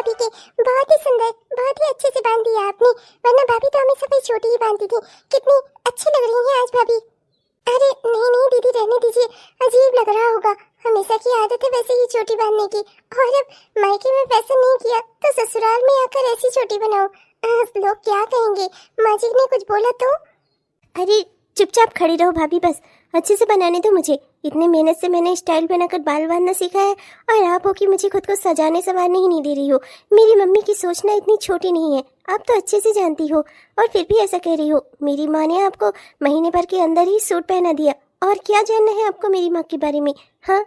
भाभी के, बहुत ही सुंदर, बहुत ही अच्छे से बांध दिया आपने, वरना भाभी तो हमेशा भी छोटी ही बांधती थी। कितनी अच्छी लग रही हैं आज भाभी। अरे नहीं नहीं दीदी, रहने दीजिए, अजीब लग रहा होगा, हमेशा की आदत है वैसे ही छोटी बांधने की, और अब मायके में वैसा नहीं किया तो ससुराल में आकर ऐसी छोटी बनाओ, लोग क्या कहेंगे, माँ जी ने कुछ बोला तो। अरे चुपचाप खड़ी रहो भाभी, बस अच्छे से बनाने दो मुझे। इतनी मेहनत से मैंने स्टाइल बनाकर बाल बांधना सीखा है और आप हो कि मुझे खुद को सजाने संवारने ही नहीं दे रही हो। मेरी मम्मी की सोचना इतनी छोटी नहीं है, आप तो अच्छे से जानती हो, और फिर भी ऐसा कह रही हो। मेरी माँ ने आपको महीने भर के अंदर ही सूट पहना दिया, और क्या जानना है आपको मेरी माँ के बारे में। हाँ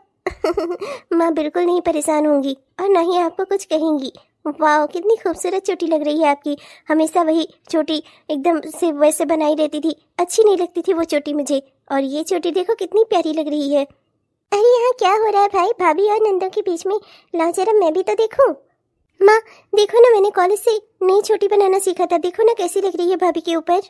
माँ बिल्कुल नहीं परेशान होंगी और ना ही आपको कुछ कहेंगी। वाह कितनी खूबसूरत चोटी लग रही है आपकी, हमेशा वही चोटी एकदम से वैसे बनाई रहती थी, अच्छी नहीं लगती थी वो चोटी मुझे, और ये चोटी देखो कितनी प्यारी लग रही है। अरे यहाँ क्या हो रहा है भाई, भाभी और नंदों के बीच में, लाओ जरा मैं भी तो देखूं। माँ देखो ना, मैंने कॉलेज से नई चोटी बनाना सीखा था, देखो ना कैसी लग रही है भाभी के ऊपर।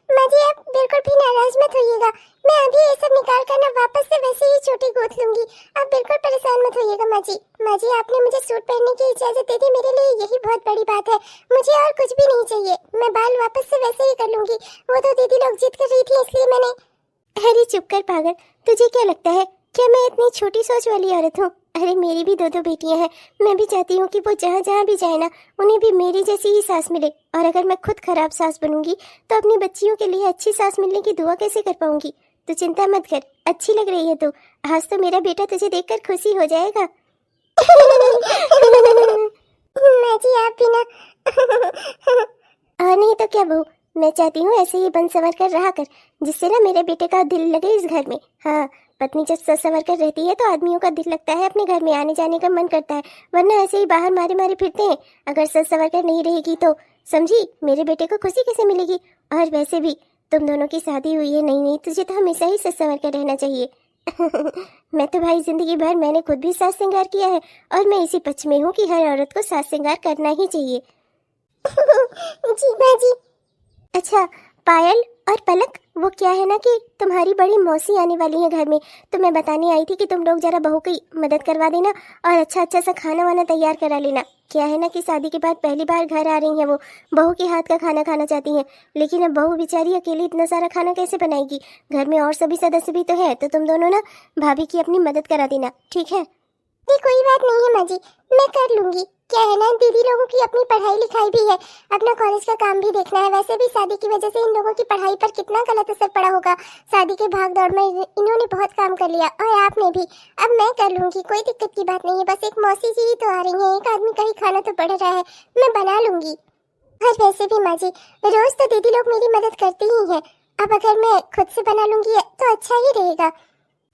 माँ जी आप बिल्कुल भी नाराज मत होइएगा, मैं अभी ये सब निकाल कर ना वापस से वैसे ही छोटी गोद लूंगी, आप बिल्कुल परेशान मत होइएगा माँ जी। माँ जी आपने मुझे सूट पहनने की इजाजत दे दी, मेरे लिए यही बहुत बड़ी बात है, मुझे और कुछ भी नहीं चाहिए, मैं बाल वापस से वैसे ही कर लूंगी, वो तो दीदी लोग जिद कर रही थी इसलिए मैंने। अरे चुप कर पागल, तुझे क्या लगता है क्या मैं इतनी छोटी सोच वाली औरत हूँ? अरे मेरी भी दो बेटियां हैं, मैं भी चाहती हूँ कि वो जहाँ जहाँ भी जाए ना, उन्हें भी मेरी जैसी ही सास मिले, और अगर मैं खुद खराब सास बनूंगी तो अपनी बच्चियों के लिए अच्छी सास मिलने की दुआ कैसे कर पाऊंगी। तो चिंता मत कर, अच्छी लग रही है तू, आज तो मेरा बेटा तुझे देखकर खुशी हो जाएगा। माँ जी आप भी ना और नहीं तो क्या बहू, मैं चाहती हूँ ऐसे ही बन संवर कर रहा कर, जिससे ना मेरे बेटे का दिल लगे इस घर में। हाँ पत्नी जब सज संवर कर रहती है तो आदमियों का दिल लगता है, अपने घर में आने जाने का मन करता है, वरना ऐसे ही बाहर मारे मारे फिरते हैं। अगर सज संवर कर नहीं रहेगी तो समझी मेरे बेटे को खुशी कैसे मिलेगी। और वैसे भी तुम दोनों की शादी हुई है, नहीं तुझे तो हमेशा ही सज संवर कर रहना चाहिए। मैं तो भाई जिंदगी भर मैंने खुद भी सास श्रृंगार किया है, और मैं इसी पक्ष में हूँ कि हर औरत को सास श्रृंगार करना ही चाहिए। जी माँ जी। अच्छा पायल और पलक, वो क्या है ना कि तुम्हारी बड़ी मौसी आने वाली है घर में, तो मैं बताने आई थी कि तुम लोग जरा बहू की मदद करवा देना और अच्छा अच्छा सा खाना वाना तैयार करा लेना। क्या है ना कि शादी के बाद पहली बार घर आ रही हैं, वो बहू के हाथ का खाना खाना चाहती हैं, लेकिन अब बहू बेचारी अकेली इतना सारा खाना कैसे बनाएगी, घर में और सभी सदस्य भी तो है, तो तुम दोनों ना भाभी की अपनी मदद करा देना, ठीक है? ये कोई बात नहीं है माँ जी, मैं कर लूंगी। क्या है ना दीदी लोगों की अपनी पढ़ाई लिखाई भी है, अपना कॉलेज का काम भी देखना है, वैसे भी शादी की वजह से इन लोगों की पढ़ाई पर कितना गलत असर पड़ा होगा, शादी के भाग दौड़ में इन्होंने बहुत काम कर लिया, और आपने भी। अब मैं कर लूंगी, कोई दिक्कत की बात नहीं है, बस एक मौसी जी ही तो आ रही है, एक आदमी का ही खाना तो पड़ रहा है, मैं बना लूंगी। और वैसे भी माँ जी रोज तो दीदी लोग मेरी मदद करती ही है, अब अगर मैं खुद से बना लूंगी तो अच्छा ही रहेगा।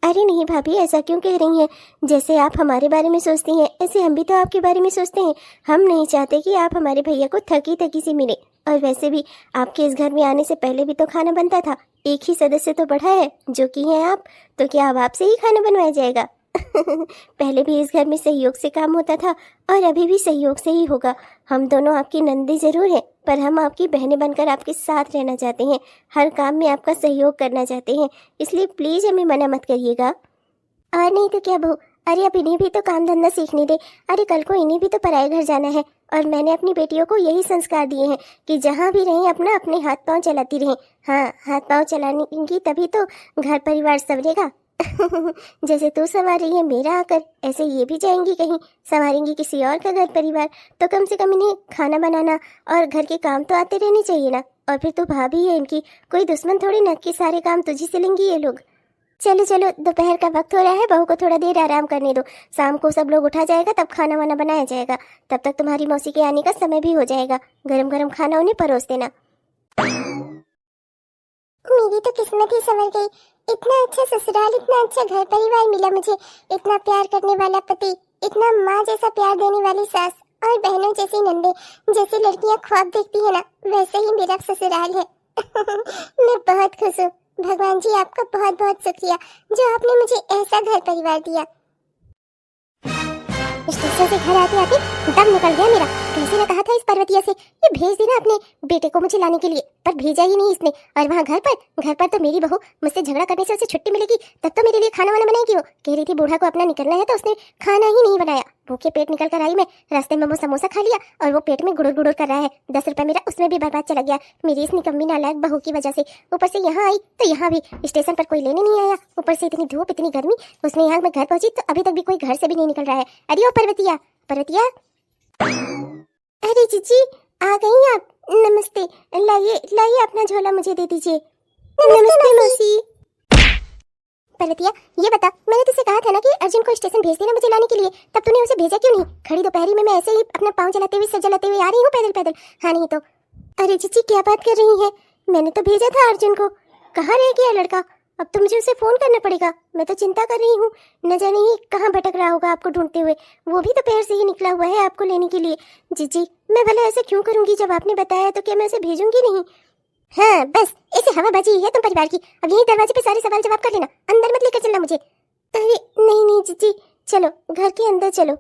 अरे नहीं भाभी, ऐसा क्यों कह रही हैं? जैसे आप हमारे बारे में सोचती हैं ऐसे हम भी तो आपके बारे में सोचते हैं। हम नहीं चाहते कि आप हमारे भैया को थकी थकी सी मिले, और वैसे भी आपके इस घर में आने से पहले भी तो खाना बनता था, एक ही सदस्य तो बढ़ा है जो कि हैं आप, तो क्या अब आपसे ही खाना बनवाया जाएगा? पहले भी इस घर में सहयोग से काम होता था और अभी भी सहयोग से ही होगा। हम दोनों आपकी नंदी जरूर हैं, पर हम आपकी बहनें बनकर आपके साथ रहना चाहते हैं, हर काम में आपका सहयोग करना चाहते हैं, इसलिए प्लीज हमें मना मत करिएगा। और नहीं तो क्या बहू, अरे अब इन्हें भी तो काम धंधा सीखने दे, अरे कल को इन्हें भी तो पराए घर जाना है, और मैंने अपनी बेटियों को यही संस्कार दिए हैं कि जहाँ भी रहें अपना अपने हाथ पांव चलाती रहें। हाँ हाथ पांव चलाएंगी तभी तो घर परिवार संवरेगा। जैसे तू संवार रही है मेरा आकर, ऐसे ये भी जाएंगी कहीं संवारेंगी किसी और का घर परिवार, तो कम से कम इन्हें खाना बनाना और घर के काम तो आते रहने चाहिए ना। और फिर तू भाभी है इनकी, कोई दुश्मन थोड़ी ना कि सारे काम तुझी से लेंगी ये लोग। चलो चलो दोपहर का वक्त हो रहा है, बहू को थोड़ा देर आराम करने दो, शाम को सब लोग उठा जाएगा तब खाना वाना बनाया जाएगा, तब तक तुम्हारी मौसी के आने का समय भी हो जाएगा, गरम गरम खाना उन्हें परोस देना। मेरी तो किस्मत ही संवर गई, इतना अच्छा ससुराल, इतना अच्छा घर परिवार मिला मुझे, इतना प्यार करने वाला पति, इतना माँ जैसा प्यार देने वाली सास, और बहनों जैसी नंदे, जैसी लड़कियाँ ख्वाब देखती है ना वैसे ही मेरा ससुराल है। मैं बहुत खुश हूँ, भगवान जी आपका बहुत बहुत शुक्रिया जो आपने मुझे ऐसा घर परिवार दिया। स्टेशन से घर आते आते दम निकल गया मेरा, कैसे ने कहा था इस पर्वतिया से ये भेज देना अपने बेटे को मुझे लाने के लिए, पर भेजा ही नहीं इसने। और वहाँ घर पर तो मेरी बहू मुझसे झगड़ा करने से उसे छुट्टी मिलेगी तब तो मेरे लिए खाना वाना बनाएगी। वो कह रही थी बूढ़ा को अपना निकलना है तो उसने खाना ही नहीं बनाया। भूखे पेट निकल कर आई मैं, रास्ते में वो समोसा खा लिया और वो पेट में गुड़ुर गुड़ुर कर रहा है। 10 रुपए मेरा उसमें भी बर्बाद चला गया मेरी इस निकम्मी नालायक बहू की वजह से। ऊपर से यहाँ आई तो यहाँ भी स्टेशन पर कोई लेने नहीं आया, ऊपर से इतनी धूप इतनी गर्मी। उसमें यहाँ मैं घर पहुंची तो अभी तक भी कोई घर से भी नहीं निकल रहा है। अरे ओ पर्वतिया, पर्वतिया। अरे जीजी आ गई आप, नमस्ते। लाइए लाइए अपना झोला मुझे दे दीजिए। नमस्ते मौसी। पर्वतिया ये बता, मैंने तुझसे कहा था ना कि अर्जुन को स्टेशन भेज देना मुझे लाने के लिए, तब तूने उसे भेजा क्यों नहीं? खड़ी दोपहरी में मैं ऐसे ही अपना पाँव जलाते हुए सर जलाते हुए आ रही हूँ पैदल पैदल। हाँ नहीं तो। अरे जीजी क्या बात कर रही है, मैंने तो भेजा था अर्जुन को। कहाँ रह गया लड़का? अब तो मुझे उसे फोन करना पड़ेगा। मैं तो चिंता कर रही हूँ, न जाने ही कहाँ भटक रहा होगा आपको ढूंढते हुए। वो भी दोपहर से ही निकला हुआ है आपको लेने के लिए। जीजी मैं भला ऐसे क्यों करूंगी, जब आपने बताया तो क्या मैं उसे भेजूंगी नहीं? हाँ बस ऐसे हवाबाजी है तुम परिवार की। अब यही दरवाजे पे सारे सवाल जवाब कर लेना, अंदर मत लेकर चलना मुझे। अरे नहीं नहीं जीजी, चलो घर के अंदर चलो।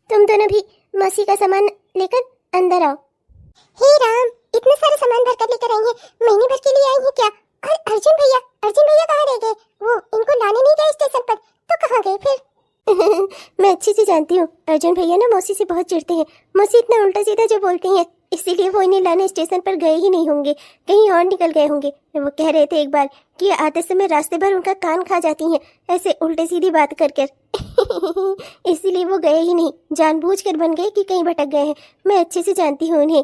तुम दोनों भी मौसी का सामान लेकर अंदर आओ। हे राम, इतने सारे सामान भर कर लेकर आई हैं, महीने भर के लिए आई हैं क्या? और अर्जुन भैया कहाँ रह गए? वो इनको लाने नहीं गए स्टेशन पर, तो कहाँ गए फिर? मैं अच्छी से जानती हूँ अर्जुन भैया ना मौसी से बहुत चिढ़ते हैं। मौसी इतना उल्टा सीधा जो बोलती हैं, इसीलिए वो इन्हें लाने स्टेशन पर गए ही नहीं होंगे, कहीं और निकल गए होंगे। वो कह रहे थे एक बार कि आते समय रास्ते भर उनका कान खा जाती हैं ऐसे उल्टे सीधी बात कर कर। इसीलिए वो गए ही नहीं, जानबूझकर बन गए कि कहीं भटक गए हैं। मैं अच्छे से जानती हूँ उन्हें।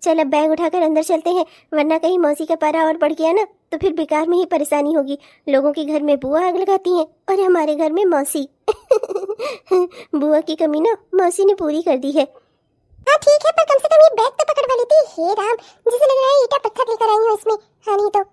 चल अब बैग उठाकर अंदर चलते हैं, वरना कहीं मौसी का पारा और बढ़ गया ना तो फिर बेकार में ही परेशानी होगी। लोगों के घर में बुआ आग लगाती हैं और हमारे घर में मौसी। बुआ की कमी ना मौसी ने पूरी कर दी है। हाँ ठीक है, पर कम से कम ये बैग तो पकड़वा लेती। हे राम, जैसे लग रहा है ईटा पत्थर लेकर आई हूँ इसमें। हाँ नहीं तो।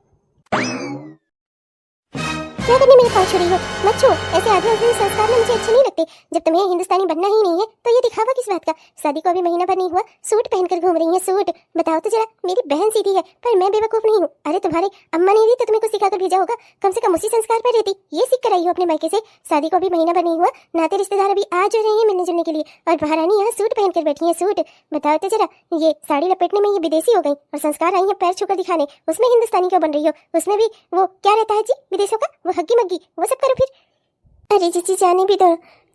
क्या करने मेरे पाँव छोड़ी हो? मत छो, ऐसे आधे अधूरे संस्कार ना मुझे अच्छे नहीं लगते। जब तुम्हें हिंदुस्तानी बनना ही नहीं है तो ये दिखावा किस बात का? शादी को अभी महीना भर नहीं हुआ, सूट पहनकर घूम रही है। सूट बताओ तो जरा, मेरी बहन सीधी है पर मैं बेवकूफ नहीं हूँ। अरे तुम्हारे अम्मा ने दी तो तुम्हें कुछ सिखाकर भेजा होगा, कम से कम उसी संस्कार पर रहती। ये सीख कर आई हो अपने मायके से। शादी को अभी महीना भर नहीं हुआ, नाते रिश्तेदार अभी आ जा रहे हैं मिलने जुलने के लिए, और महारानी यहाँ सूट पहनकर बैठी है। सूट बताओ तो जरा, ये साड़ी लपेटने में ये विदेशी हो गई और संस्कार आई है पैर छूकर दिखाने, उसमें हिंदुस्तानी क्यों बन रही हो? उसमें भी वो क्या रहता है जी विदेशों का, वो हग्गी मग्गी, वो सब करो फिर। अरे जीजी जाने भी दो,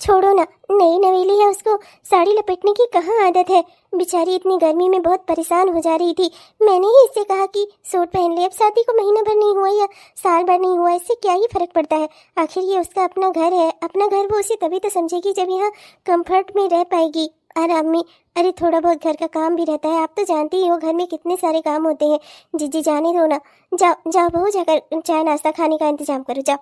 छोड़ो ना, नई नवेली है, उसको साड़ी लपेटने की कहाँ आदत है। बेचारी इतनी गर्मी में बहुत परेशान हो जा रही थी। मैंने ही इससे कहा कि सूट पहन ले। अब शादी को महीना भर नहीं हुआ या साल भर नहीं हुआ, इससे क्या ही फर्क पड़ता है? आखिर ये उसका अपना घर है, अपना घर वो उसे तभी तो समझेगी जब यहाँ कंफर्ट में रह पाएगी, आराम में। अरे थोड़ा बहुत घर का काम भी रहता है, आप तो जानती ही हो घर में कितने सारे काम होते हैं। जीजी जाने दो ना, जाओ जाओ बहू, जाकर चाय नाश्ता खाने का इंतजाम करो, जाओ।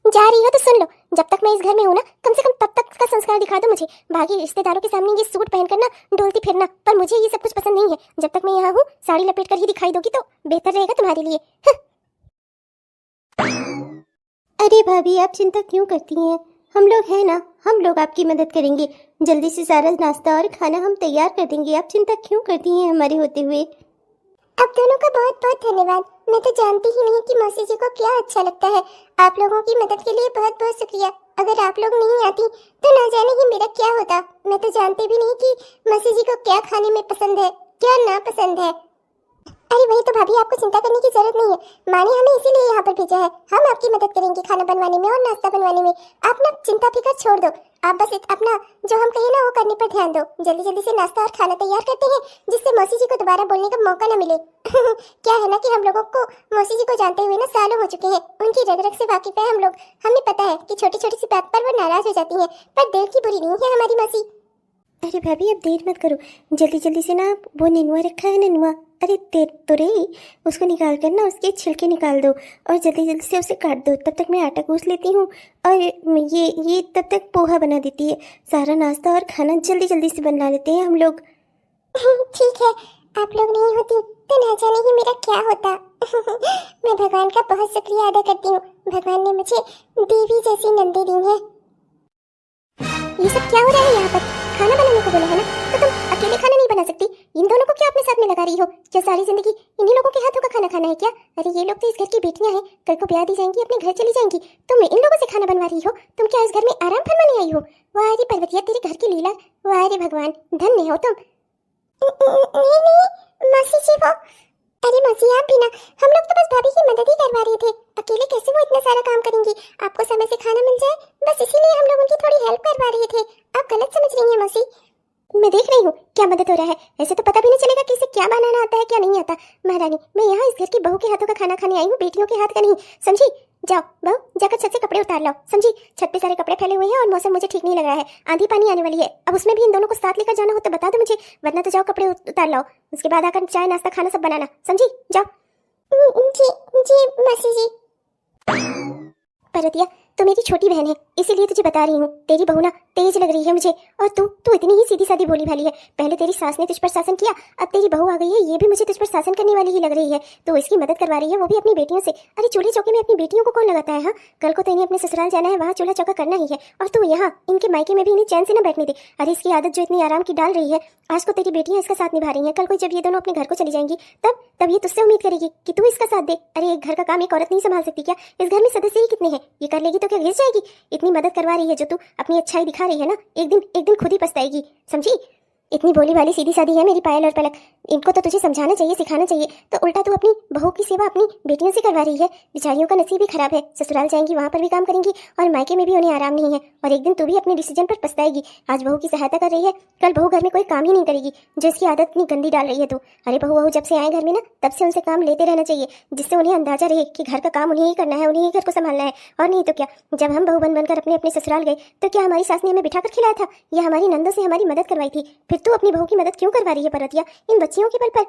जा रही हो तो सुन लो, जब तक मैं इस घर में हूँ ना, कम से कम तब तक का संस्कार दिखा दो मुझे। बाकी रिश्तेदारों के सामने ये सूट पहन कर ना डोलती फिरना, पर मुझे ये सब कुछ पसंद नहीं है। जब तक मैं यहाँ हूँ साड़ी लपेट कर ही दिखाई दोगी तो बेहतर रहेगा तुम्हारे लिए। अरे भाभी आप चिंता क्यों करती हैं, हम लोग हैं ना, हम लोग आपकी मदद करेंगे। जल्दी से सारा नाश्ता और खाना हम तैयार कर देंगे, आप चिंता क्यों करती हैं हमारे होते हुए। आप दोनों का बहुत बहुत धन्यवाद। मैं तो जानती ही नहीं कि मौसी जी को क्या अच्छा लगता है। आप लोगों की मदद के लिए बहुत बहुत शुक्रिया। अगर आप लोग नहीं आती तो ना जाने ही मेरा क्या होता। मैं तो जानती भी नहीं कि मौसी जी को क्या खाने में पसंद है, क्या ना पसंद है। अरे वही तो भाभी, आपको चिंता करने की जरूरत नहीं है। माँ ने हमें इसीलिए यहाँ पर भेजा है। हम आपकी मदद करेंगे खाना बनवाने में और नाश्ता बनवाने में। आप ना चिंता फिकर छोड़ दो, आप बस अपना जो हम कहें ना वो करने पर ध्यान दो। जल्दी जल्दी से नाश्ता और खाना तैयार करते हैं, जिससे मौसी जी को दोबारा बोलने का मौका न मिले। क्या है ना कि हम लोगों को मौसी जी को जानते हुए ना सालों हो चुके हैं, उनकी रग रग से वाकिफ है हम लोग। हमें पता है कि छोटी छोटी सी बात पर वो नाराज हो जाती हैं, पर दिल की बुरी नहीं है हमारी मौसी। अरे भाभी अब देर मत करो, जल्दी जल्दी से ना वो नेनुआ रखा है, नेनुआ, अरे देर तो रही, उसको निकाल कर ना उसके छिलके निकाल दो और जल्दी जल्दी से उसे काट दो। तब तक मैं आटा गूंथ लेती हूँ और ये तब तक पोहा बना देती है। सारा नाश्ता और खाना जल्दी जल्दी से बना लेते हैं हम लोग। ठीक है, आप लोग नहीं होती तो ना जाने ही मेरा क्या होता। मैं भगवान का बहुत शुक्रिया अदा करती हूँ। भगवान ने मुझे देवी जैसी नंदी दी है। ये सब क्या हो रहा है यहाँ पर? खाना बनाने को बोला है ना, तो तुम अकेले खाना नहीं बना सकती। इन दोनों को क्या अपने साथ में लगा रही हो? क्या सारी जिंदगी इन्हीं लोगों के हाथों का खाना खाना है क्या? अरे ये लोग तो इस घर की बेटियां हैं, कल को ब्याह दी जाएंगी, अपने घर चली जाएंगी। तुम इन लोगों से खाना बनवा रही हो? तुम क्या इस घर में आराम फरमाने आई हो? वाह रे पर्वतिया, तेरे घर की लीला, वाह रे भगवान, धन्य हो तुम। नहीं नहीं मौसी जी वो, अरे मौसी आप भी ना, हम लोग तो बस भाभी की मदद ही करवा रहे थे। अकेले कैसे वो इतना सारा काम करेंगी, आपको समय से खाना मिल जाए बस इसीलिए हम लोग उनकी थोड़ी हेल्प करवा रहे थे। आप गलत समझ रही हैं मौसी। मैं देख रही हूँ क्या मदद हो रहा है। ऐसे तो पता भी नहीं चलेगा कि इसे क्या बनाना आता है क्या नहीं आता। महारानी, मैं यहाँ इस घर की बहू के हाथों का खाना खाने आई हूँ, बेटियों के हाथ का नहीं, समझी। जाओ बहू, जाकर छत से कपड़े उतार लाओ, समझी। छत पे सारे कपड़े फैले हुए हैं और मौसम मुझे ठीक नहीं लग रहा है। आंधी पानी आने वाली है, अब उसमें भी इन दोनों को साथ लेकर जाना हो तो बता दो मुझे, वरना तो जाओ कपड़े उतार लाओ। उसके बाद आकर चाय नाश्ता खाना सब बनाना, समझी। जाओ। जी जी मौसी जी। परतिया, तू मेरी छोटी बहन है इसीलिए तुझे बता रही हूँ। तेरी बहू ना तेज लग रही है मुझे, और तू इतनी ही सीधी सादी भोली भाली है। पहले तेरी सास ने तुझ पर शासन किया, अब तेरी बहू आ गई है, ये भी मुझे तुझ पर शासन करने वाली ही लग रही है। तो इसकी मदद करवा रही है, वो भी अपनी बेटियों से। अरे चूल्हे चौके में अपनी बेटियों को कौन लगाता है। हाँ, कल को तो इन्हें अपने ससुराल जाना है, वहाँ चूल्हा चौका करना ही है, और तू यहाँ इनके मायके में भी इन्हें चैन से न बैठने दे। अरे इसकी आदत जो इतनी आराम की डाल रही है, आज को तेरी बेटियां इसका साथ निभा रही हैं, कल को जब ये दोनों अपने घर को चली जाएंगी तब ये तुझसे उम्मीद करेगी कि तू इसका साथ दे। अरे एक घर का काम एक औरत नहीं संभाल सकती क्या। इस घर में सदस्य ही कितने हैं, ये कर लेगी तो क्या घिस जाएगी। इतनी मदद करवा रही है जो तू अपनी अच्छाई दिखा रही है ना, एक दिन खुद ही पछताएगी, समझी। इतनी भोली वाली सीधी सादी है मेरी पायल और पलक, इनको तो तुझे समझाना चाहिए, सिखाना चाहिए। तो उल्टा तू अपनी बहू की सेवा अपनी बेटियों से करवा रही है। बेचारियों का नसीब ही खराब है, ससुराल जाएंगी वहां पर भी काम करेंगी और मायके में भी उन्हें आराम नहीं है, और एक दिन तू भी अपने डिसीजन पर पछताएगी। आज बहू की सहायता कर रही है, कल बहू घर में कोई काम ही नहीं करेगी, जो इसकी आदत इतनी गंदी डाल रही है तू। अरे बहू जब से आए घर में ना, तब से उनसे काम लेते रहना चाहिए, जिससे उन्हें अंदाजा रहे कि घर का काम उन्हें ही करना है, उन्हें ही घर को संभालना है। और नहीं तो क्या, जब हम बहू बनकर अपने अपने ससुराल गए तो क्या हमारी सास ने हमें बिठाकर खिलाया था, या हमारी नंदों से हमारी मदद करवाई थी। फिर तू अपनी बहू की मदद क्यों करवा रही है परतिया, इन बच्चियों के बल पर।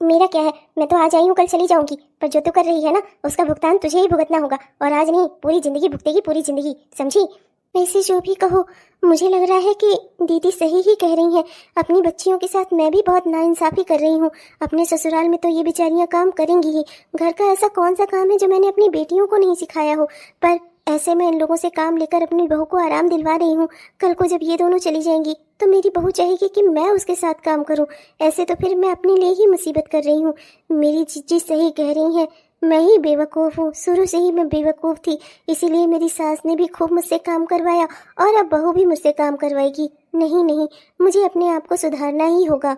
मेरा क्या है, मैं तो आज आई हूँ, कल चली जाऊंगी, पर जो तू कर रही है ना, उसका भुगतान तुझे ही भुगतना होगा, और आज नहीं पूरी जिंदगी भुगतेगी, पूरी जिंदगी, समझी। वैसे जो भी कहो, मुझे लग रहा है कि दीदी सही ही कह रही हैं। अपनी बच्चियों के साथ मैं भी बहुत नाइंसाफी कर रही हूँ। अपने ससुराल में तो ये बेचारियाँ काम करेंगी ही, घर का ऐसा कौन सा काम है जो मैंने अपनी बेटियों को नहीं सिखाया हो। पर ऐसे में इन लोगों से काम लेकर अपनी बहू को आराम दिलवा रही हूँ। कल को जब ये दोनों चली जाएंगी तो मेरी बहू चाहेगी कि मैं उसके साथ काम करूँ, ऐसे तो फिर मैं अपने लिए ही मुसीबत कर रही हूँ। मेरी जीजी सही कह रही हैं, मैं ही बेवकूफ़ हूँ, शुरू से ही मैं बेवकूफ़ थी, इसीलिए मेरी सास ने भी खूब मुझसे काम करवाया, और अब बहू भी मुझसे काम करवाएगी। नहीं, मुझे अपने आप को सुधारना ही होगा।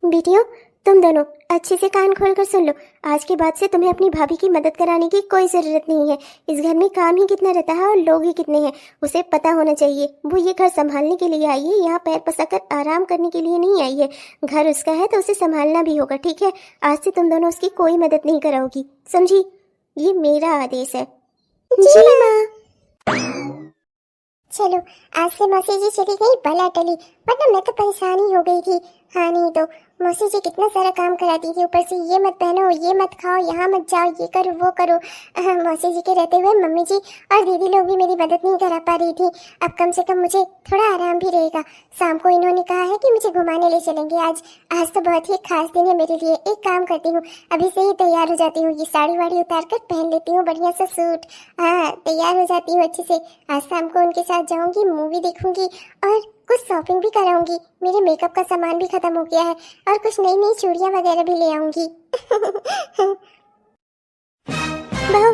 बेटियों, तुम दोनों अच्छे से कान खोलकर सुन लो, आज के बाद से तुम्हें अपनी भाभी की मदद कराने की कोई ज़रूरत नहीं है। इस घर में काम ही कितना रहता है और लोग ही कितने हैं, उसे पता होना चाहिए। वो ये घर संभालने के लिए आई है, यहाँ पैर पसाकर आराम करने के लिए नहीं आई है। घर उसका है तो उसे संभालना भी होगा, ठीक है। आज से तुम दोनों उसकी कोई मदद नहीं कराओगी, समझी। ये मेरा आदेश है। जी माँ। चलो आज से मौसी जी चली गई बला टली, वरना मैं तो परेशान ही हो गई थी। हाँ नहीं तो मौसी जी कितना सारा काम कराती थी, ऊपर से ये मत पहनो, ये मत खाओ, यहाँ मत जाओ, ये करो वो करो। मौसी जी के रहते हुए मम्मी जी और दीदी लोग भी मेरी मदद नहीं करा पा रही थी। अब कम से कम मुझे थोड़ा आराम भी रहेगा। शाम को इन्होंने कहा है कि मुझे घुमाने ले चलेंगे। आज तो बहुत ही खास दिन है मेरे लिए। एक काम करती हूँ, अभी से ही तैयार हो जाती हूँ, ये साड़ी वाड़ी उतार कर पहन लेती हूँ, बढ़िया सा सूट। हाँ तैयार हो जाती हूँ अच्छे से। आज शाम को उनके साथ जाऊँगी, मूवी देखूंगी और कुछ शॉपिंग भी कराऊंगी। मेरे मेकअप का सामान भी खत्म हो गया है, और कुछ नई नई चूड़ियां वगैरह भी ले आऊंगी। बहू,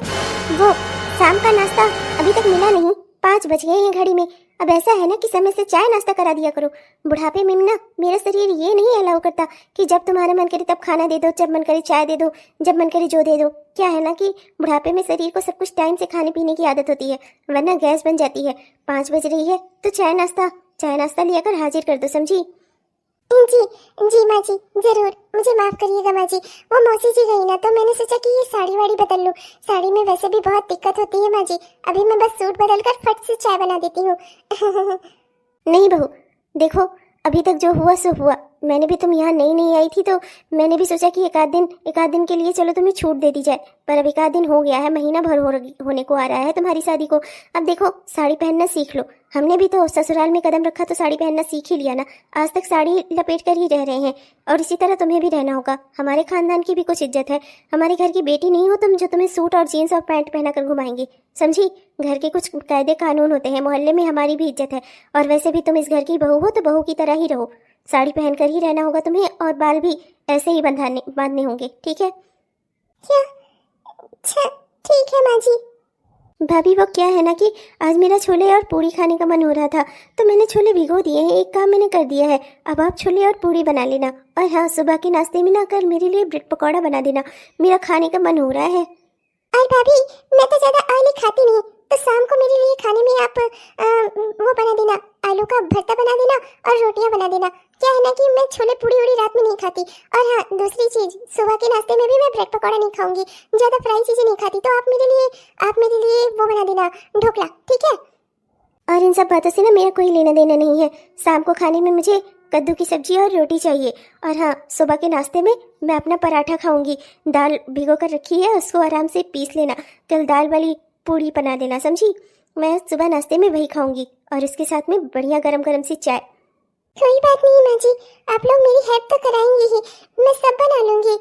वो शाम का नाश्ता अभी तक मिला नहीं, 5 बज गए हैं घड़ी में। अब ऐसा है ना कि समय से चाय नाश्ता करा दिया करो। बुढ़ापे में ना मेरा शरीर ये नहीं अलाउ करता कि जब तुम्हारा मन करे तब खाना दे दो, जब मन करे चाय दे दो, जब मन करे जो दे दो। क्या है ना कि बुढ़ापे में शरीर को सब कुछ टाइम से खाने पीने की आदत होती है, वरना गैस बन जाती है। 5 बज रही है तो चाय नाश्ता लिया कर हाजिर कर दो, समझी। जी माँ जी जरूर, मुझे माफ करिएगा माँ जी। वो मौसी जी गई ना तो मैंने सोचा कि ये साड़ी वाड़ी बदल लूँ। साड़ी में वैसे भी बहुत दिक्कत होती है माँ जी। अभी मैं बस सूट बदल कर फट से चाय बना देती हूँ। नहीं बहू, देखो अभी तक जो हुआ सो हुआ। मैंने भी, तुम यहाँ नई आई थी तो मैंने भी सोचा कि एक आध दिन के लिए चलो तुम्हें छूट दे दी जाए, पर अब एक आध दिन हो गया है, महीना भर होने को आ रहा है तुम्हारी शादी को। अब देखो साड़ी पहनना सीख लो। हमने भी तो ससुराल में कदम रखा तो साड़ी पहनना सीख ही लिया ना। आज तक साड़ी लपेट कर ही रह रहे हैं, और इसी तरह तुम्हें भी रहना होगा। हमारे खानदान की भी कुछ इज्जत है। हमारे घर की बेटी नहीं हो तुम जो तुम्हें सूट और जीन्स और पैंट पहना कर घुमाएंगी, समझी। घर के कुछ कायदे कानून होते हैं, मोहल्ले में हमारी भी इज्जत है। और वैसे भी तुम इस घर की बहू हो तो बहू की तरह ही रहो। साड़ी पहनकर ही रहना होगा तुम्हें, और बाल भी ऐसे ही बांधने होंगे, ठीक है। क्या? अच्छा ठीक है माँ जी। भाभी वो क्या है ना कि आज मेरा छोले और पूड़ी खाने का मन हो रहा था, तो मैंने छोले भिगो दिए हैं। एक काम मैंने कर दिया है, अब आप छोले और पूड़ी बना लेना। और हाँ, सुबह के नाश्ते में ना कल मेरे लिए ब्रेड पकौड़ा बना देना, मेरा खाने का मन हो रहा है। और भाभी, मैं तो ज्यादा ऑयली खाती नहीं, तो शाम को मेरे लिए खाने में आप वो बना देना, आलू का भरता बना देना और रोटियां बना देना। क्या है ना कि मैं छोले पूड़ी उड़ी रात में नहीं खाती। और हाँ, दूसरी चीज, सुबह के नाश्ते में भी मैं ब्रेड पकौड़ा नहीं खाऊंगी, ज्यादा फ्राई चीजें नहीं खाती। तो आप मेरे लिए वो बना देना, ढोकला, ठीक है? और इन सब बातों से ना मेरा कोई लेना देना नहीं है। शाम को खाने में मुझे कद्दू की सब्जी और रोटी चाहिए। और हाँ, सुबह के नाश्ते में मैं अपना पराठा खाऊंगी। दाल भिगो कर रखी है, उसको आराम से पीस लेना, कल दाल वाली पूड़ी बना देना, समझी? मैं सुबह नाश्ते में वही खाऊंगी और इसके साथ में बढ़िया गरम गरम सी चाय। कोई बात नहीं माँ जी, आप लोग मेरी हेल्प तो कराएंगे ही, मैं सब बना लूंगी।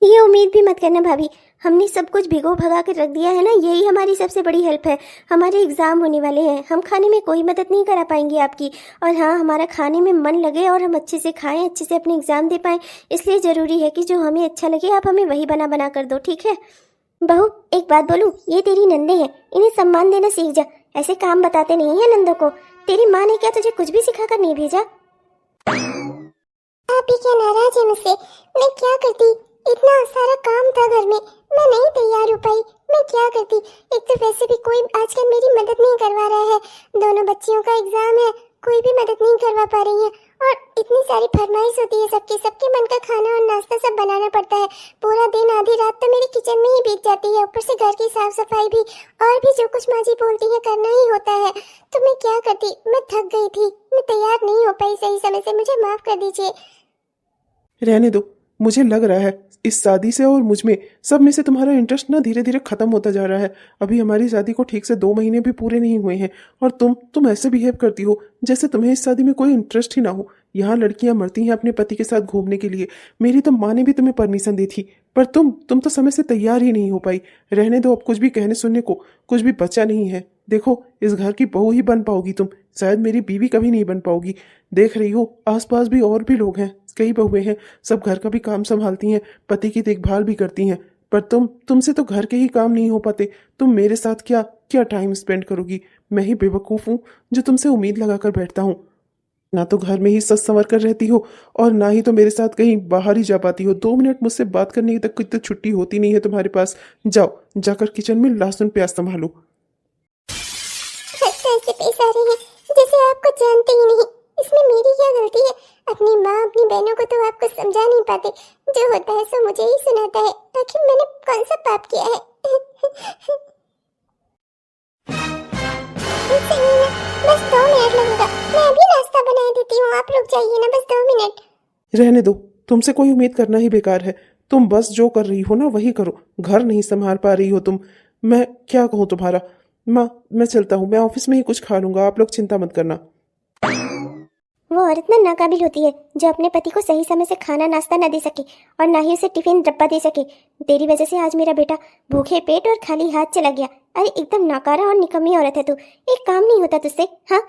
ये उम्मीद भी मत करना भाभी, हमने सब कुछ भिगो भगा कर रख दिया है ना, यही हमारी सबसे बड़ी हेल्प है। हमारे एग्ज़ाम होने वाले हैं, हम खाने में कोई मदद नहीं करा पाएंगे आपकी। और हाँ, हमारा खाने में मन लगे और हम अच्छे से खाएं, अच्छे से अपने एग्ज़ाम दे पाएं, इसलिए ज़रूरी है कि जो हमें अच्छा लगे आप हमें वही बना बना कर दो, ठीक है? बहू, एक बात बोलूं, ये तेरी नंदे हैं, इन्हें सम्मान देना सीख जा। ऐसे काम बताते नहीं है नंदों को। तेरी माँ ने क्या तुझे कुछ भी सिखा कर नहीं भेजा? आप ही क्या नाराज है मुझसे? मैं क्या करती, इतना सारा काम था घर में, मैं नहीं तैयार हो पाई, मैं क्या करती? एक तो वैसे भी कोई आजकल मेरी मदद नहीं करवा रहा है, दोनों बच्चियों का एग्जाम है, कोई भी मदद नहीं करवा पा रही है। और इतनी सारी फरमाइश होती है सबके मन का खाना और नाश्ता सब बनाना पड़ता है। पूरा दिन आधी रात तो मेरी किचन में ही बीत जाती है, ऊपर से घर की साफ सफाई भी, और भी जो कुछ माँ जी बोलती है करना ही होता है। तो मैं क्या करती, मैं थक गई थी, मैं तैयार नहीं हो पाई सही समय से, मुझे माफ कर दीजिए। रहने दो, मुझे लग रहा है इस शादी से और मुझ में सब में से तुम्हारा इंटरेस्ट ना धीरे धीरे खत्म होता जा रहा है। अभी हमारी शादी को ठीक से 2 महीने भी पूरे नहीं हुए हैं और तुम ऐसे बिहेव करती हो जैसे तुम्हें इस शादी में कोई इंटरेस्ट ही ना हो। यहाँ लड़कियां मरती हैं अपने पति के साथ घूमने के लिए, मेरी तो माँ ने भी तुम्हें परमिशन दी थी, पर तुम तो समय से तैयार ही नहीं हो पाई। रहने दो, अब कुछ भी कहने सुनने को कुछ भी बचा नहीं है। देखो, इस घर की बहू ही बन पाओगी तुम, शायद मेरी बीवी कभी नहीं बन पाओगी। देख रही हो, आसपास भी और भी लोग हैं, कई बहुएं हैं, सब घर का भी काम संभालती हैं, पति की देखभाल भी करती हैं, पर तुमसे तो घर के ही काम नहीं हो पाते। तुम मेरे साथ क्या क्या टाइम स्पेंड करोगी? मैं ही बेवकूफ़ हूँ जो तुमसे उम्मीद लगा कर बैठता हूँ। ना तो घर में ही सच संवर कर रहती हो और ना ही तो मेरे साथ कहीं बाहर ही जा पाती हो। 2 मिनट मुझसे बात करने तक की तो छुट्टी होती नहीं है तुम्हारे पास। जाओ, जाकर किचन में लहसुन प्याज संभालो। ऐसे पेश आ रहे हैं जैसे आपको जानते ही नहीं, इसमें मेरी क्या गलती है? अपनी माँ अपनी बहनों को तो आपको समझा नहीं पाते, जो होता है सो मुझे ही सुनाता है। आखिर मैंने कौन सा पाप किया है? बस 2 मिनट लगेगा, मैं अभी नाश्ता बना देती हूँ, आप रुक जाइए ना, बस 2 मिनट। रहने दो, तुमसे कोई उम्मीद करना ही बेकार है। तुम बस जो कर रही हो ना वही करो, घर नहीं संभाल पा रही हो तुम। मैं क्या कहूँ तुम्हारा? माँ, मैं चलता हूँ, मैं ऑफिस में ही कुछ खा लूंगा, आप लोग चिंता मत करना। वो औरत ना नाकाबिल होती है जो अपने पति को सही समय से खाना नाश्ता न दे सके और ना ही उसे टिफिन डब्बा दे सके। तेरी वजह से आज मेरा बेटा भूखे पेट और खाली हाथ चला गया। अरे एकदम नाकारा और निकम्मी औरत है तू, एक काम नहीं होता तुझसे। हाँ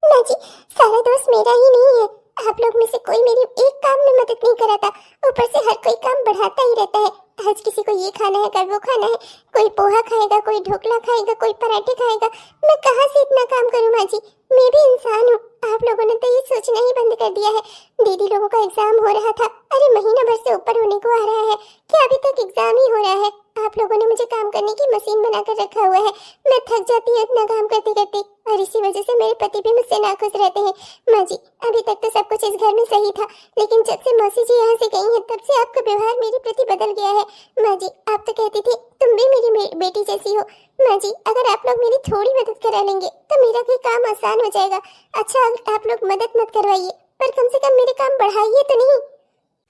माँ जी, सारा दोष मेरा ही नहीं है, आप लोग में से कोई मेरी एक काम में मदद नहीं कराता, ऊपर से हर कोई काम बढ़ाता ही रहता है। आज किसी को ये खाना है, कल वो खाना है, कोई पोहा खाएगा, कोई ढोकला खाएगा, कोई पराठे खाएगा। मैं कहाँ से इतना काम करूँ माँ जी? मैं भी इंसान हूँ, आप लोगों ने तो ये सोचना ही बंद कर दिया है। दीदी लोगों का एग्जाम हो रहा था, अरे महीना भर से ऊपर होने को आ रहा है, क्या अभी तक एग्जाम ही हो रहा है? आप लोगों ने मुझे काम करने की मशीन बनाकर रखा हुआ है, मैं थक जाती हूँ इतना काम करते करते, और इसी वजह से मेरे पति भी मुझसे नाखुश रहते हैं। माँ जी, अभी तक तो सब कुछ इस घर में सही था, लेकिन जब से मौसी जी यहाँ से गई हैं तब से आपका व्यवहार मेरे प्रति बदल गया है। माँ जी, आप तो कहती थी तुम भी मेरी बेटी जैसी हो। माँ जी, अगर आप लोग मेरी थोड़ी मदद करा लेंगे तो मेरा भी काम आसान हो जाएगा। अच्छा, अगर आप लोग मदद मत करवाइए, पर कम से कम मेरे काम बढ़ाइए तो नहीं।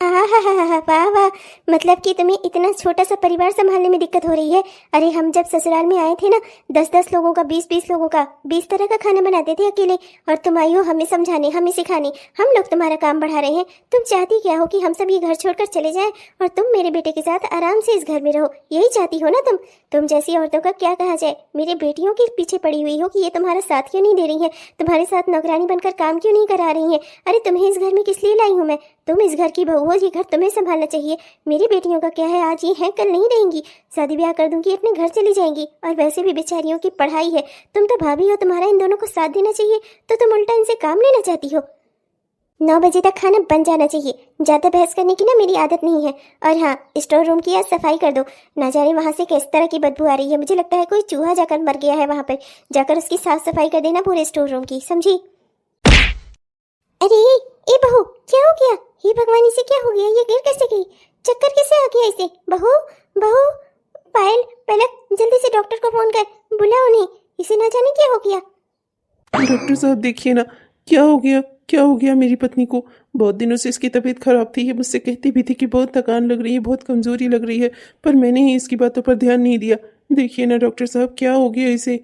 वाह वाह, मतलब कि तुम्हें इतना छोटा सा परिवार संभालने में दिक्कत हो रही है। अरे हम जब ससुराल में आए थे ना, 10-10 लोगों का, 20-20 लोगों का, 20 तरह का खाना बनाते थे अकेले, और तुम आई हो हमें समझाने, हमें सिखाने। हम लोग तुम्हारा काम बढ़ा रहे हैं। तुम चाहती क्या हो कि हम सब ये घर छोड़कर चले जाएं और तुम मेरे बेटे के साथ आराम से इस घर में रहो? यही चाहती हो ना तुम जैसी औरतों का क्या कहा जाए? मेरे बेटियों के पीछे पड़ी हुई हो कि ये तुम्हारा साथ क्यों नहीं दे रही है, तुम्हारे साथ नौकरानी बनकर काम क्यों नहीं करा रही है? अरे तुम्हें इस घर में किस लिए लाई हूँ मैं? तुम इस घर की बहू हो, ये घर तुम्हें संभालना चाहिए। मेरी बेटियों का क्या है, आज ये हैं कल नहीं रहेंगी, शादी ब्याह कर दूंगी, अपने घर चली जाएंगी। और वैसे भी बेचारियों की पढ़ाई है, तुम तो भाभी हो, तुम्हारा इन दोनों को साथ देना चाहिए, तो तुम उल्टा इनसे काम लेना चाहती हो। 9 बजे तक खाना बन जाना चाहिए। ज़्यादा बहस करने की ना मेरी आदत नहीं है। और हाँ, स्टोर रूम की आज सफाई कर दो, ना जाने वहाँ से किस तरह की बदबू आ रही है। मुझे लगता है कोई चूहा जाकर मर गया है वहाँ पर, जाकर उसकी साफ सफाई कर देना पूरे स्टोर रूम की, समझी? अरे ए बहू, क्या हो गया? हे भगवान, इसे क्या हो गया? ये गिर कैसे गई? चक्कर कैसे आ गया इसे? बहू बहू, पायल पलक, जल्दी से डॉक्टर को फोन कर, बुला उन्हें, इसे ना जाने क्या हो गया। डॉक्टर साहब देखिए ना, क्या हो गया, क्या हो गया मेरी पत्नी को? बहुत दिनों से इसकी तबीयत खराब थी। ये मुझसे कहती भी थी कि बहुत थकान लग रही है, बहुत कमजोरी लग रही है, पर मैंने ही इसकी बातों पर ध्यान नहीं दिया। देखिए ना डॉक्टर साहब, क्या हो गया इसे?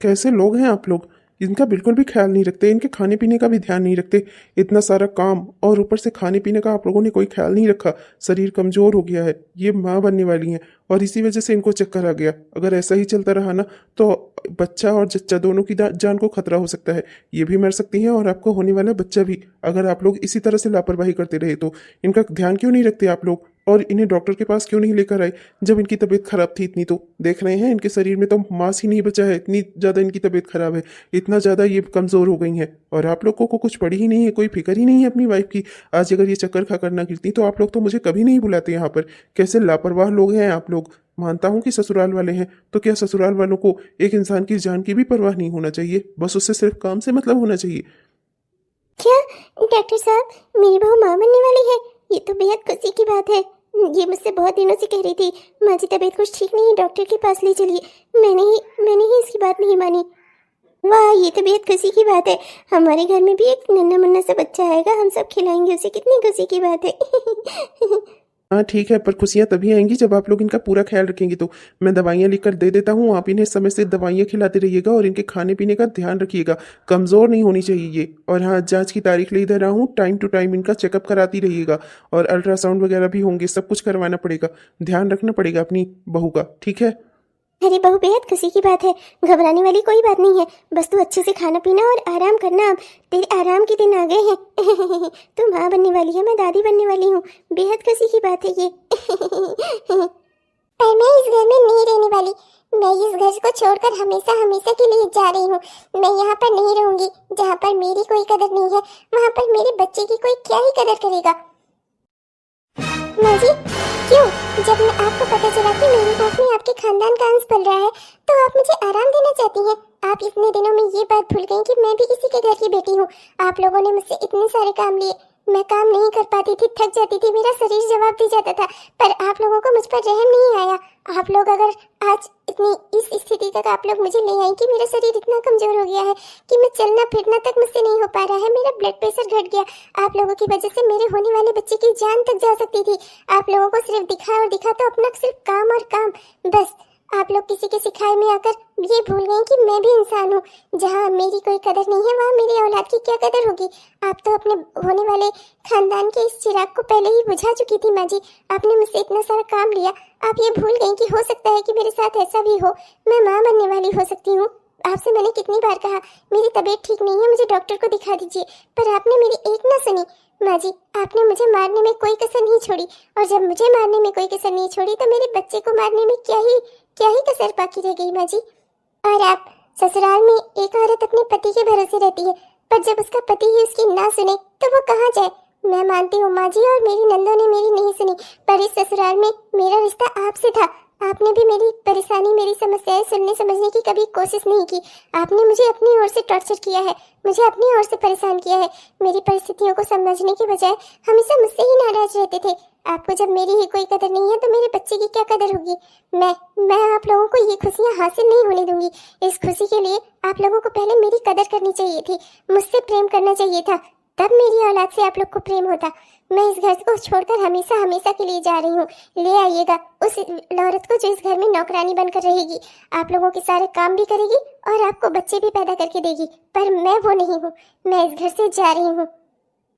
कैसे लोग हैं आप लोग, इनका बिल्कुल भी ख्याल नहीं रखते, इनके खाने पीने का भी ध्यान नहीं रखते। इतना सारा काम और ऊपर से खाने पीने का आप लोगों ने कोई ख्याल नहीं रखा। शरीर कमजोर हो गया है, ये माँ बनने वाली हैं और इसी वजह से इनको चक्कर आ गया। अगर ऐसा ही चलता रहा ना तो बच्चा और जच्चा दोनों की जान को खतरा हो सकता है। ये भी मर सकती हैं और आपको होने वाला बच्चा भी, अगर आप लोग इसी तरह से लापरवाही करते रहे तो। इनका ध्यान क्यों नहीं रखते आप लोग, और इन्हें डॉक्टर के पास क्यों नहीं लेकर आए जब इनकी तबीयत खराब थी इतनी? तो देख रहे हैं इनके शरीर में तो मांस ही नहीं बचा है, इतनी ज़्यादा इनकी तबीयत खराब है, इतना ज़्यादा ये कमज़ोर हो गई हैं। और आप लोगों को कुछ पड़ी ही नहीं है, कोई फिक्र ही नहीं है अपनी वाइफ की। आज अगर ये चक्कर खाकर ना गिरती तो आप लोग तो मुझे कभी नहीं बुलाते यहाँ पर। कैसे लापरवाह लोग हैं आप लोग। मानता हूँ कि ससुराल वाले हैं, तो क्या ससुराल वालों को एक इंसान की जान की भी परवाह नहीं होना चाहिए? बस उससे सिर्फ काम से मतलब होना चाहिए। क्या डॉक्टर साहब, मेरी बहू माँ बनने वाली है? ये तो बेहद खुशी की बात है। ये मुझसे बहुत दिनों से कह रही थी, माँ जी तबीयत कुछ ठीक नहीं है, डॉक्टर के पास ले चलिए। मैंने ही इसकी बात नहीं मानी। वाह, ये तो बेहद खुशी की बात है। हमारे घर में भी एक नन्हा मुन्ना सा बच्चा आएगा, हम सब खिलाएंगे उसे, कितनी खुशी की बात है। हाँ ठीक है, पर खुशियाँ तभी आएंगी जब आप लोग इनका पूरा ख्याल रखेंगे। तो मैं दवाइयाँ लिख कर दे देता हूँ, आप इन्हें समय से दवाइयाँ खिलाते रहिएगा और इनके खाने पीने का ध्यान रखिएगा। कमज़ोर नहीं होनी चाहिए ये। और हाँ, जांच की तारीख ले दे रहा हूँ, टाइम टू टाइम इनका चेकअप कराती रहिएगा। और अल्ट्रासाउंड वगैरह भी होंगे, सब कुछ करवाना पड़ेगा, ध्यान रखना पड़ेगा अपनी बहू का, ठीक है? अरे बहू, बेहद खुशी की बात है, घबराने वाली कोई बात नहीं है। बस तू अच्छे से खाना पीना और आराम करना। अब तेरे आराम के दिन आ गए हैं। तू माँ बनने वाली है, मैं दादी बनने वाली हूँ। बेहद खुशी की बात है ये। पर मैं इस घर में नहीं रहने वाली। मैं इस घर को छोड़कर हमेशा हमेशा के लिए जा रही हूँ। मैं यहाँ पर नहीं रहूंगी। जहाँ पर मेरी कोई कदर नहीं है, वहाँ पर मेरे बच्चे की कोई क्या ही कदर करेगा। माँ जी, क्यों? जब मैं आपको पता चला कि मेरी आँख में आपके खानदान का अंश पल रहा है, तो आप मुझे आराम देना चाहती हैं। आप इतने दिनों में ये बात भूल गई कि मैं भी किसी के घर की बेटी हूँ। आप लोगों ने मुझसे इतने सारे काम लिए, मैं काम नहीं कर पाती थी, थक जाती थी, मेरा शरीर जवाब दे जाता था, पर आप लोगों को मुझ पर रहम नहीं आया। आप लोग अगर आज इतनी इस स्थिति तक आप लोग मुझे ले आए कि मेरा शरीर इतना कमजोर हो गया है कि मैं चलना फिरना तक मुझसे नहीं हो पा रहा है, मेरा ब्लड प्रेशर घट गया। आप लोगों की वजह से मेरे होने वाले बच्चे की जान तक जा सकती थी। आप लोगों को सिर्फ दिखा और दिखा तो अपना सिर्फ काम और काम, बस। आप लोग किसी के सिखाए में आकर ये भूल गए कि मैं भी इंसान हूँ। जहाँ मेरी कोई कदर नहीं है, वहाँ मेरी औलाद की क्या कदर होगी। आप तो अपने होने वाले खानदान के इस चिराग को पहले ही बुझा चुकी थी माँ जी। आपने मुझसे इतना सारा काम लिया, आप ये भूल गई कि हो सकता है कि मेरे साथ ऐसा भी हो। मैं माँ बनने वाली हो सकती हूँ। आपसे मैंने कितनी बार कहा मेरी तबीयत ठीक नहीं है, मुझे डॉक्टर को दिखा दीजिए, पर आपने मेरी एक ना सुनी। माँ जी, आपने मुझे मारने में कोई कसर नहीं छोड़ी, और जब मुझे मारने में कोई कसर नहीं छोड़ी तो मेरे बच्चे को मारने में क्या ही कसर बाकी रह गई माँ जी। और आप ससुराल में एक औरत अपने पति के भरोसे रहती है, पर जब उसका पति ही उसकी ना सुने तो वो कहाँ जाए। मैं मानती हूँ माँ जी, और मेरी नंदों ने मेरी नहीं सुनी, पर इस ससुराल में मेरा रिश्ता आपसे था। आपने भी मेरी परेशानी, मेरी समस्याएं सुनने समझने की कभी कोशिश नहीं की। आपने मुझे अपनी ओर से टॉर्चर किया है, मुझे अपनी ओर से परेशान किया है। मेरी परिस्थितियों को समझने के बजाय हमेशा मुझसे ही नाराज रहते थे। आपको जब मेरी ही कोई कदर नहीं है तो मेरे बच्चे की क्या कदर होगी। मैं आप लोगों को ये खुशियाँ हासिल नहीं होने दूंगी। इस खुशी के लिए आप लोगों को पहले मेरी कदर करनी चाहिए थी, मुझसे प्रेम करना चाहिए था, तब मेरी औलाद से आप लोग को प्रेम होता। मैं इस घर को छोड़कर हमेशा हमेशा के लिए जा रही हूँ। ले आइएगा उस औरत को जो इस घर में नौकरानी बनकर रहेगी, आप लोगों के सारे काम भी करेगी और आपको बच्चे भी पैदा करके देगी। पर मैं वो नहीं हूँ, मैं इस घर से जा रही हूँ।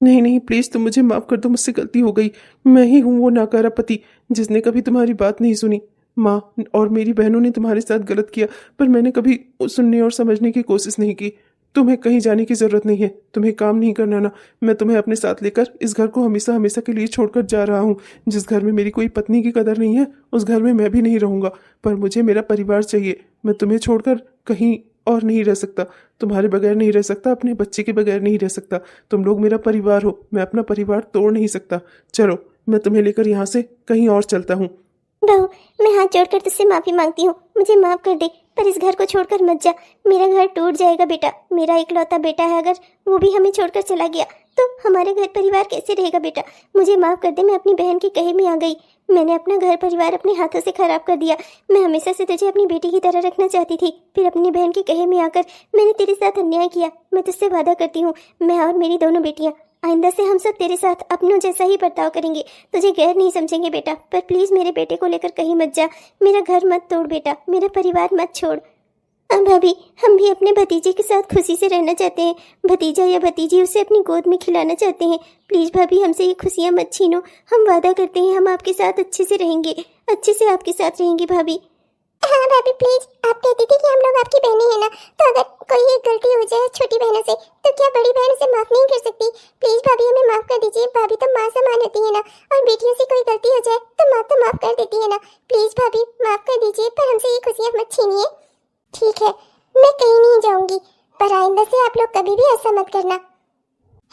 नहीं नहीं, प्लीज़ तुम मुझे माफ़ कर दो, मुझसे गलती हो गई। मैं ही हूँ वो नाकारा पति जिसने कभी तुम्हारी बात नहीं सुनी। माँ और मेरी बहनों ने तुम्हारे साथ गलत किया, पर मैंने कभी सुनने और समझने की कोशिश नहीं की। तुम्हें कहीं जाने की जरूरत नहीं है, तुम्हें काम नहीं करना ना। मैं तुम्हें अपने साथ लेकर इस घर को हमेशा हमेशा के लिए छोड़कर जा रहा हूँ। जिस घर में मेरी कोई पत्नी की कदर नहीं है, उस घर में मैं भी नहीं रहूंगा। पर मुझे मेरा परिवार चाहिए। मैं तुम्हें छोड़कर कहीं और नहीं रह सकता, तुम्हारे बगैर नहीं रह सकता, अपने बच्चे के बगैर नहीं रह सकता। तुम लोग मेरा परिवार हो, मैं अपना परिवार तोड़ नहीं सकता। चलो, मैं तुम्हें लेकर यहाँ से कहीं और चलता हूँ। बहू, मैं हाथ जोड़कर तुझसे माफ़ी मांगती हूँ, मुझे माफ़ कर दे, पर इस घर को छोड़कर मत जा। मेरा घर टूट जाएगा बेटा। मेरा इकलौता बेटा है, अगर वो भी हमें छोड़कर चला गया तो हमारा घर परिवार कैसे रहेगा बेटा। मुझे माफ़ कर दे, मैं अपनी बहन के कहे में आ गई। मैंने अपना घर परिवार अपने हाथों से खराब कर दिया। मैं हमेशा से तुझे अपनी बेटी की तरह रखना चाहती थी, फिर अपनी बहन के कहे में आकर मैंने तेरे साथ अन्याय किया। मैं तुझसे वादा करती हूँ, मैं और मेरी दोनों बेटियाँ आइंदा से हम सब तेरे साथ अपनों जैसा ही बर्ताव करेंगे, तुझे गैर नहीं समझेंगे बेटा। पर प्लीज़ मेरे बेटे को लेकर कहीं मत जा, मेरा घर मत तोड़ बेटा, मेरा परिवार मत छोड़। अब भाभी, हम भी अपने भतीजे के साथ खुशी से रहना चाहते हैं। भतीजा या भतीजी उसे अपनी गोद में खिलाना चाहते हैं। प्लीज़ भाभी, हमसे ये खुशियाँ मत छीनो। हम वादा करते हैं हम आपके साथ अच्छे से रहेंगे, अच्छे से आपके साथ रहेंगे भाभी। हाँ भाभी प्लीज, आप कहती थी कि हम लोग आपकी बहनें हैं ना, तो अगर कोई एक गलती हो जाए छोटी बहनों से तो क्या बड़ी बहन उसे माफ नहीं कर सकती? प्लीज भाभी हमें माफ कर दीजिए। भाभी तो माँ समान होती है ना, और बेटियों से कोई गलती हो जाए तो माँ तो माफ कर देती है ना। प्लीज भाभी माफ कर दीजिए, पर हमसे ये खुशियाँ मत छीनिए। ठीक है, मैं कहीं नहीं जाऊंगी, पर आइंदा से आप लोग कभी भी ऐसा मत करना।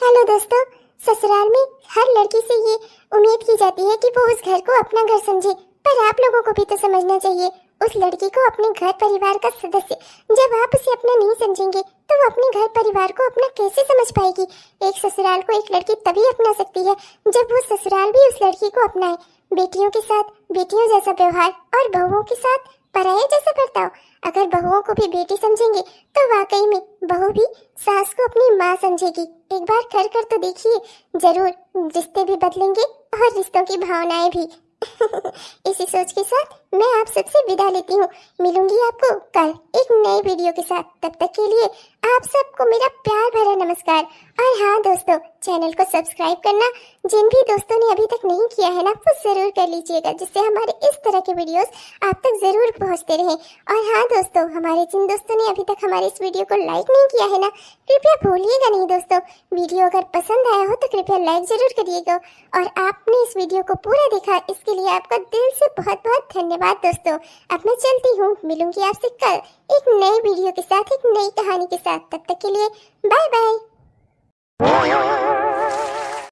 हेलो दोस्तों, ससुराल में हर लड़की से ये उम्मीद की जाती है कि वो उस घर को अपना घर समझे, पर आप लोगों को भी तो समझना चाहिए उस लड़की को अपने घर परिवार का सदस्य। जब आप उसे अपना नहीं समझेंगे तो वो अपने घर परिवार को अपना कैसे समझ पाएगी? एक ससुराल को एक लड़की तभी अपना सकती है जब वो ससुराल भी उस लड़की को अपनाए। बेटियों के साथ बेटियों जैसा व्यवहार और बहुओं के साथ पराये जैसा बर्ताव। अगर बहुओं को भी बेटी समझेंगे तो वाकई में बहू भी सास को अपनी माँ समझेगी। एक बार कर कर तो देखिए, जरूर रिश्ते भी बदलेंगे और रिश्तों की भावनाएं भी। इसी सोच के साथ मैं आप सबसे विदा लेती हूँ। मिलूंगी आपको कल एक नए वीडियो के साथ। तब तक के लिए आप सबको मेरा प्यार भरा नमस्कार। और हाँ दोस्तों, चैनल को सब्सक्राइब करना जिन भी दोस्तों ने अभी तक नहीं किया है ना, वो जरूर कर लीजिएगा, जिससे हमारे इस तरह के वीडियोस आप तक जरूर पहुँचते रहें। और हाँ दोस्तों, हमारे जिन दोस्तों ने अभी तक हमारे इस वीडियो को लाइक नहीं किया है ना, कृपया भूलिएगा नहीं दोस्तों। वीडियो अगर पसंद आया हो तो कृपया लाइक जरूर करिएगा। और आपने इस वीडियो को पूरा देखा, इसके लिए आपका दिल से बहुत बहुत धन्यवाद दोस्तों। अब मैं चलती हूँ, मिलूंगी आपसे कल एक नए वीडियो के साथ, एक नई कहानी के साथ। तब तक के लिए बाय बाय।